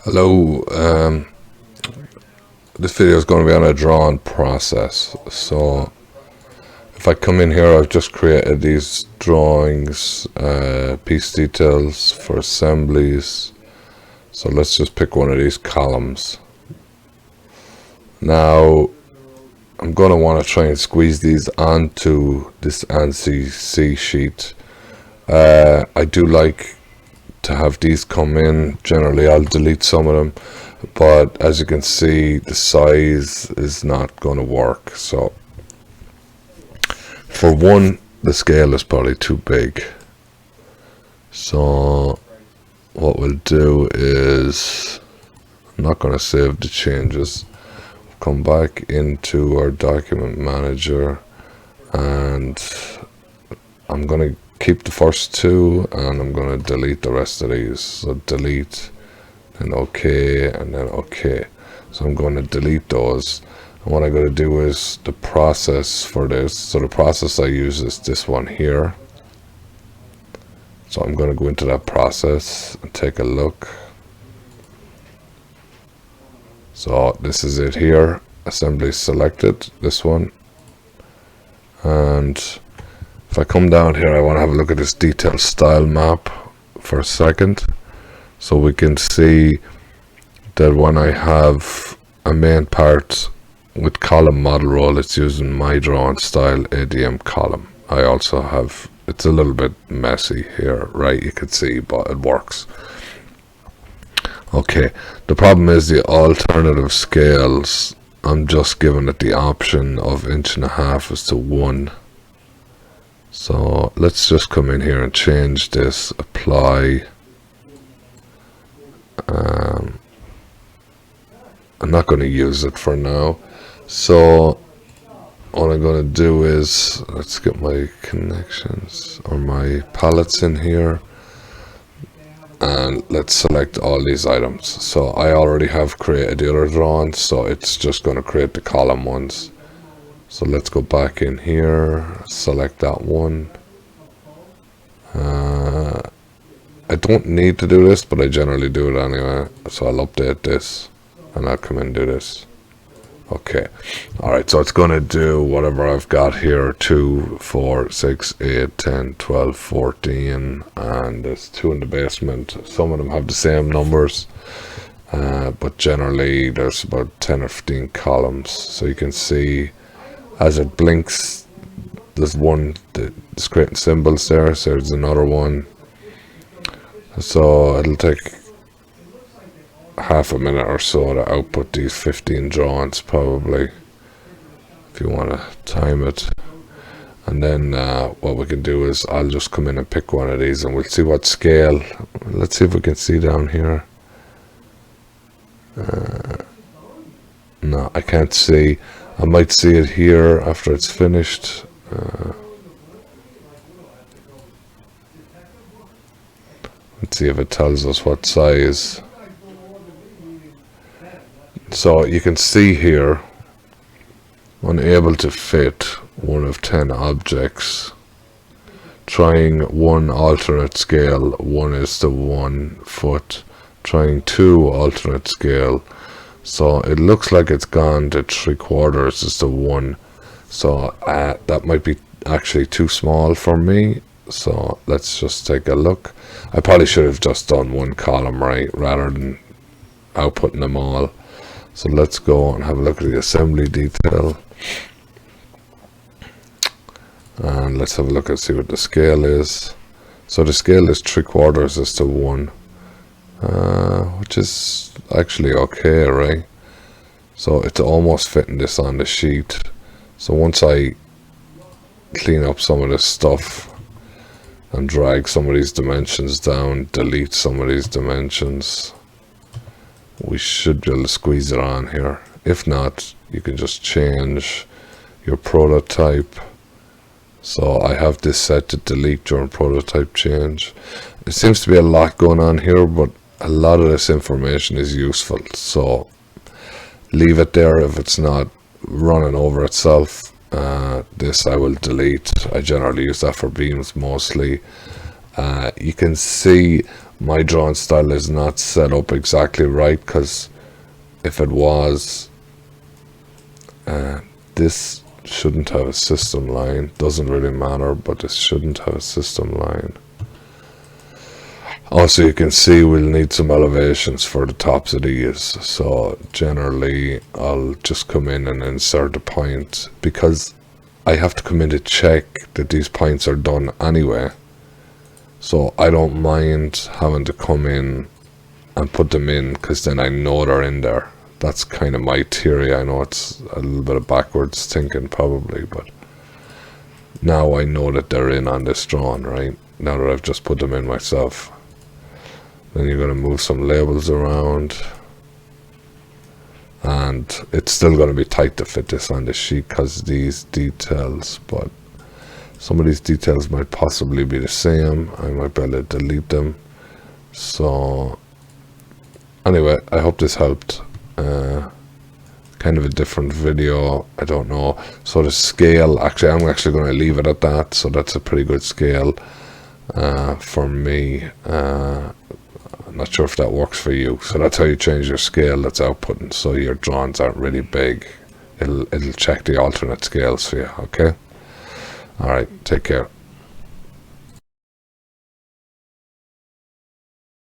Hello, this video is going to be on a drawing process. So if I come in here, I've just created these drawings, piece details for assemblies. So let's just pick one of these columns. Now I'm going to want to try and squeeze these onto this ANSI sheet. I do like to have these come in. Generally I'll delete some of them, but as you can see the size is not going to work. So for one, the scale is probably too big. So what we'll do is, I'm not going to save the changes, come back into our document manager, and I'm going to keep the first two and I'm going to delete the rest of these. So delete, and OK, and then OK. So I'm going to delete those, and what I'm going to do is the process for this. So the process I use is this one here. So I'm going to go into that process and take a look. So this is it here, assembly selected, this one. And if I come down here, I want to have a look at this detail style map for a second, so we can see that when I have a main part with column model role, it's using my drawing style ADM column. I also have, it's a little bit messy here, right? You can see, but it works. Okay, the problem is the alternative scales. I'm just giving it the option of 1.5 is to 1. So let's just come in here and change this, apply. I'm not going to use it for now. So what I'm going to do is, let's get my connections or my palettes in here, and let's select all these items. So I already have created the other drawings, so it's just going to create the column ones. So let's go back in here, select that one. I don't need to do this, but I generally do it anyway. So I'll update this and I'll come in and do this. Okay, alright, so it's going to do whatever I've got here, 2, 4, 6, 8, 10, 12, 14, and there's 2 in the basement. Some of them have the same numbers, but generally there's about 10 or 15 columns. So you can see as it blinks, there's one that's creating symbols there, so there's another one. So it'll take half a minute or so to output these 15 drawings, probably, if you want to time it. And then what we can do is I'll just come in and pick one of these and we'll see what scale. Let's see if we can see down here. No, I can't see. I might see it here after it's finished. Let's see if it tells us what size. So you can see here, unable to fit 1 of 10 objects. Trying 1 alternate scale, 1 is to 1 foot. Trying 2 alternate scale. So it looks like it's gone to 3/4 is to 1. So that might be actually too small for me. So let's just take a look. I probably should have just done 1 column, right, rather than outputting them all. So let's go and have a look at the assembly detail. And let's have a look and see what the scale is. So the scale is 3/4 is to 1. Which is actually okay, right? So it's almost fitting this on the sheet. So once I clean up some of this stuff and drag some of these dimensions down, delete some of these dimensions, we should be able to squeeze it on here. If not, you can just change your prototype. So I have this set to delete during prototype change. It seems to be a lot going on here, but a lot of this information is useful, so leave it there if it's not running over itself. This I will delete. I generally use that for beams mostly. You can see my drawing style is not set up exactly right, because if it was, this shouldn't have a system line. Doesn't really matter, but this shouldn't have a system line. Also, you can see we'll need some elevations for the tops of these, so generally I'll just come in and insert a point, because I have to come in to check that these points are done anyway, so I don't mind having to come in and put them in, because then I know they're in there. That's kind of my theory. I know it's a little bit of backwards thinking probably, but now I know that they're in on this drawing, right? Now that I've just put them in myself. Then you're going to move some labels around, and it's still going to be tight to fit this on the sheet because these details, but some of these details might possibly be the same. I might be able to delete them. So anyway, I hope this helped. Kind of a different video, I don't know. So the scale, actually I'm actually going to leave it at that, so that's a pretty good scale for me. I'm not sure if that works for you. So that's how you change your scale that's outputting, so your drawings aren't really big. It'll check the alternate scales for you. Okay, all right, take care.